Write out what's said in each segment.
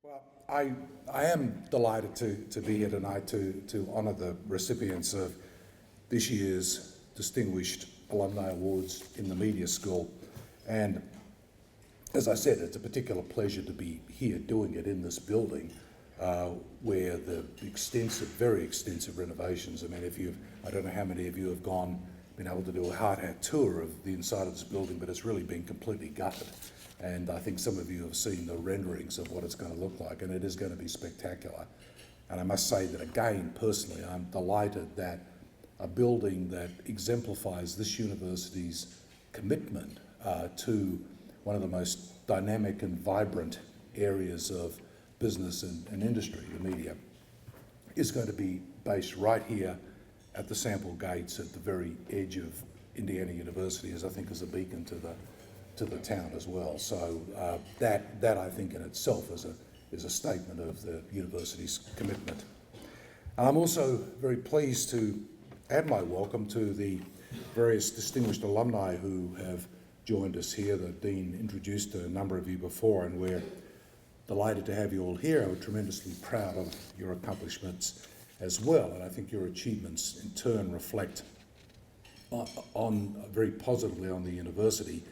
Well, I am delighted to be here tonight to honour the recipients of this year's Distinguished Alumni Awards in the Media School. And as I said, it's a particular pleasure to be here doing it in this building where the very extensive renovations, I mean, I don't know how many of you have been able to do a hard hat tour of the inside of this building, but it's really been completely gutted. And I think some of you have seen the renderings of what it's going to look like, and it is going to be spectacular. And I must say that again, personally, I'm delighted that a building that exemplifies this university's commitment to one of the most dynamic and vibrant areas of business and industry, the media, is going to be based right here at the Sample Gates at the very edge of Indiana University, as I think is a beacon to the town as well. So that I think in itself is a statement of the university's commitment. I'm also very pleased to add my welcome to the various distinguished alumni who have joined us here. The Dean introduced a number of you before, and we're delighted to have you all here. We're tremendously proud of your accomplishments as well, and I think your achievements in turn reflect very positively on the university,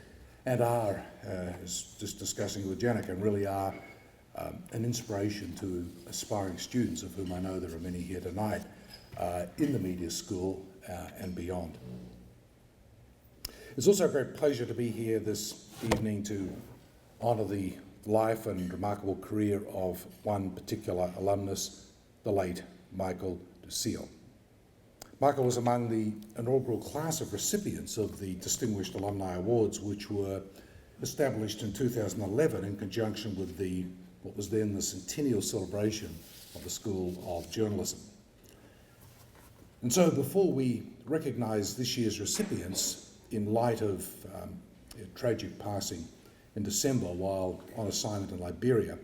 and are, as just discussing with Janica, and really are an inspiration to aspiring students, of whom I know there are many here tonight, in the media school and beyond. It's also a great pleasure to be here this evening to honour the life and remarkable career of one particular alumnus, the late Michel du Cille. Michael was among the inaugural class of recipients of the Distinguished Alumni Awards, which were established in 2011 in conjunction with what was then the centennial celebration of the School of Journalism. And so before we recognise this year's recipients, in light of a tragic passing in December while on assignment in Liberia,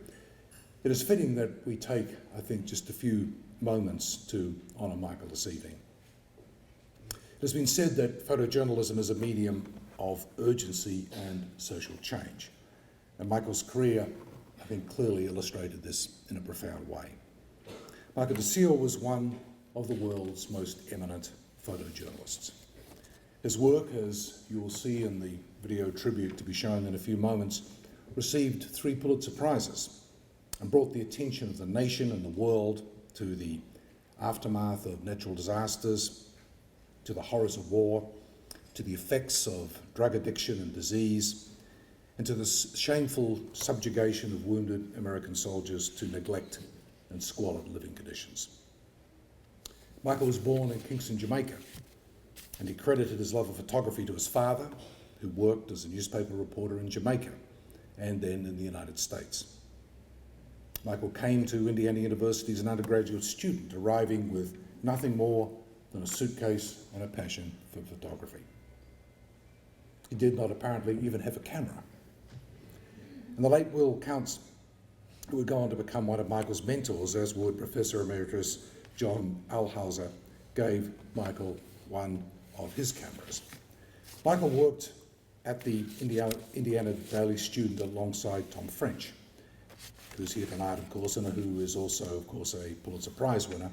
it is fitting that we take, I think, just a few moments to honour Michael this evening. It has been said that photojournalism is a medium of urgency and social change. And Michael's career, I think, clearly illustrated this in a profound way. Michel du Cille was one of the world's most eminent photojournalists. His work, as you will see in the video tribute to be shown in a few moments, received 3 Pulitzer Prizes and brought the attention of the nation and the world to the aftermath of natural disasters, to the horrors of war, to the effects of drug addiction and disease, and to the shameful subjugation of wounded American soldiers to neglect and squalid living conditions. Michael was born in Kingston, Jamaica, and he credited his love of photography to his father, who worked as a newspaper reporter in Jamaica and then in the United States. Michael came to Indiana University as an undergraduate student, arriving with nothing more than a suitcase and a passion for photography. He did not apparently even have a camera. And the late Will Counts, who would go on to become one of Michael's mentors, as would Professor Emeritus John Alhauser, gave Michael one of his cameras. Michael worked at the Indiana Daily Student alongside Tom French, who's here tonight, of course, and who is also, of course, a Pulitzer Prize winner,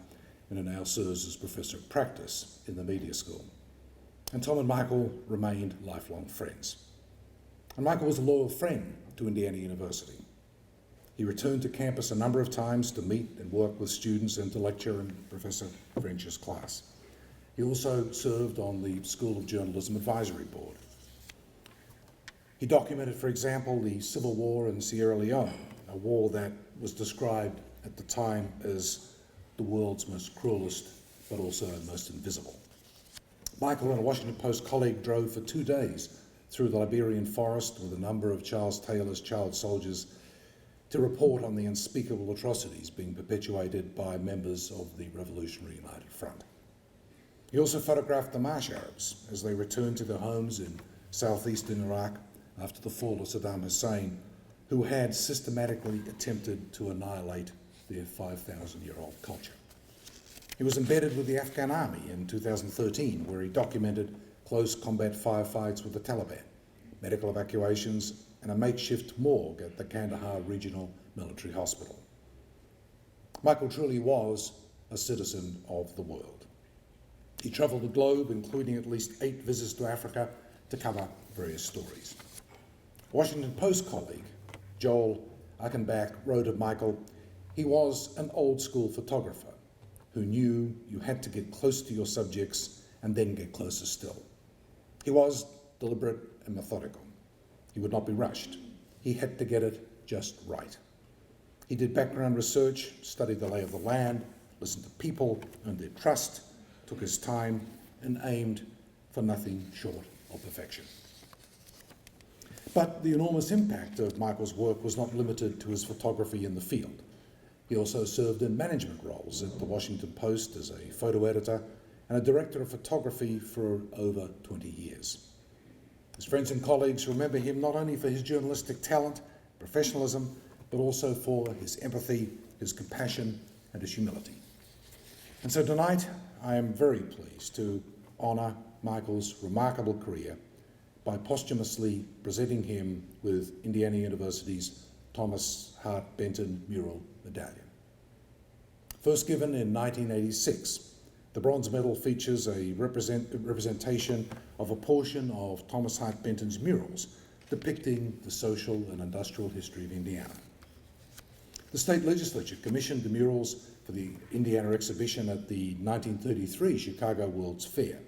and now serves as Professor of Practice in the Media School. And Tom and Michael remained lifelong friends. And Michael was a loyal friend to Indiana University. He returned to campus a number of times to meet and work with students and to lecture in Professor French's class. He also served on the School of Journalism Advisory Board. He documented, for example, the Civil War in Sierra Leone, a war that was described at the time as the world's most cruelest, but also most invisible. Michael and a Washington Post colleague drove for 2 days through the Liberian forest with a number of Charles Taylor's child soldiers to report on the unspeakable atrocities being perpetuated by members of the Revolutionary United Front. He also photographed the Marsh Arabs as they returned to their homes in southeastern Iraq after the fall of Saddam Hussein, who had systematically attempted to annihilate their 5,000-year-old culture. He was embedded with the Afghan army in 2013, where he documented close combat firefights with the Taliban, medical evacuations, and a makeshift morgue at the Kandahar Regional Military Hospital. Michael truly was a citizen of the world. He travelled the globe, including at least 8 visits to Africa, to cover various stories. Washington Post colleague Joel Achenbach wrote of Michael, "He was an old-school photographer who knew you had to get close to your subjects and then get closer still. He was deliberate and methodical. He would not be rushed. He had to get it just right. He did background research, studied the lay of the land, listened to people, earned their trust, took his time, and aimed for nothing short of perfection." But the enormous impact of Michael's work was not limited to his photography in the field. He also served in management roles at the Washington Post as a photo editor and a director of photography for over 20 years. His friends and colleagues remember him not only for his journalistic talent, professionalism, but also for his empathy, his compassion, and his humility. And so tonight, I am very pleased to honour Michael's remarkable career by posthumously presenting him with Indiana University's Thomas Hart Benton Medallion. First given in 1986, the bronze medal features a representation of a portion of Thomas Hart Benton's murals depicting the social and industrial history of Indiana. The state legislature commissioned the murals for the Indiana exhibition at the 1933 Chicago World's Fair.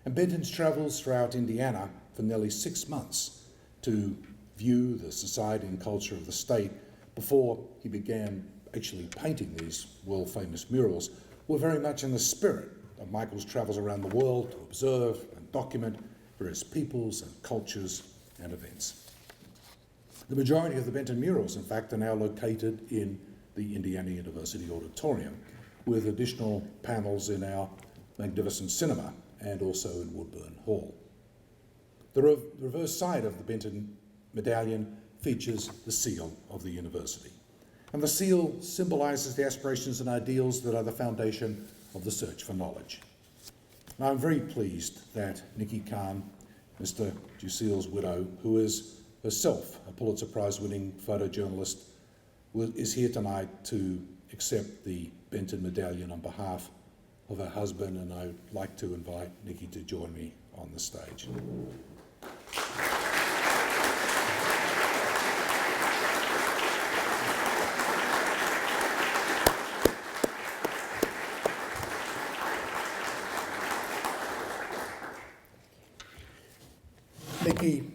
And Benton's travels throughout Indiana for nearly 6 months to view the society and culture of the state before he began actually painting these world-famous murals were very much in the spirit of Michael's travels around the world to observe and document various peoples and cultures and events. The majority of the Benton murals, in fact, are now located in the Indiana University Auditorium, with additional panels in our magnificent cinema and also in Woodburn Hall. The reverse side of the Benton Medallion features the seal of the university. And the seal symbolises the aspirations and ideals that are the foundation of the search for knowledge. Now, I'm very pleased that Nikki Kahn, Mr. du Cille's widow, who is herself a Pulitzer Prize-winning photojournalist, is here tonight to accept the Benton Medallion on behalf of her husband, and I'd like to invite Nikki to join me on the stage. Nikki,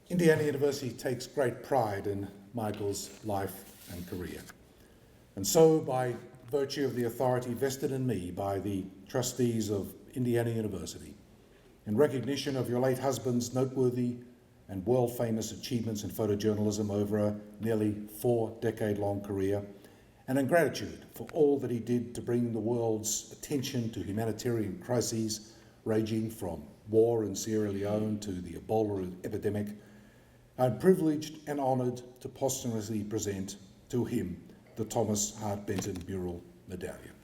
Indiana University takes great pride in Michael's life and career. And so, by virtue of the authority vested in me by the trustees of Indiana University, in recognition of your late husband's noteworthy and world-famous achievements in photojournalism over a nearly 4-decade-long career, and in gratitude for all that he did to bring the world's attention to humanitarian crises ranging from war in Sierra Leone to the Ebola epidemic, I'm privileged and honoured to posthumously present to him the Thomas Hart Benton Medallion.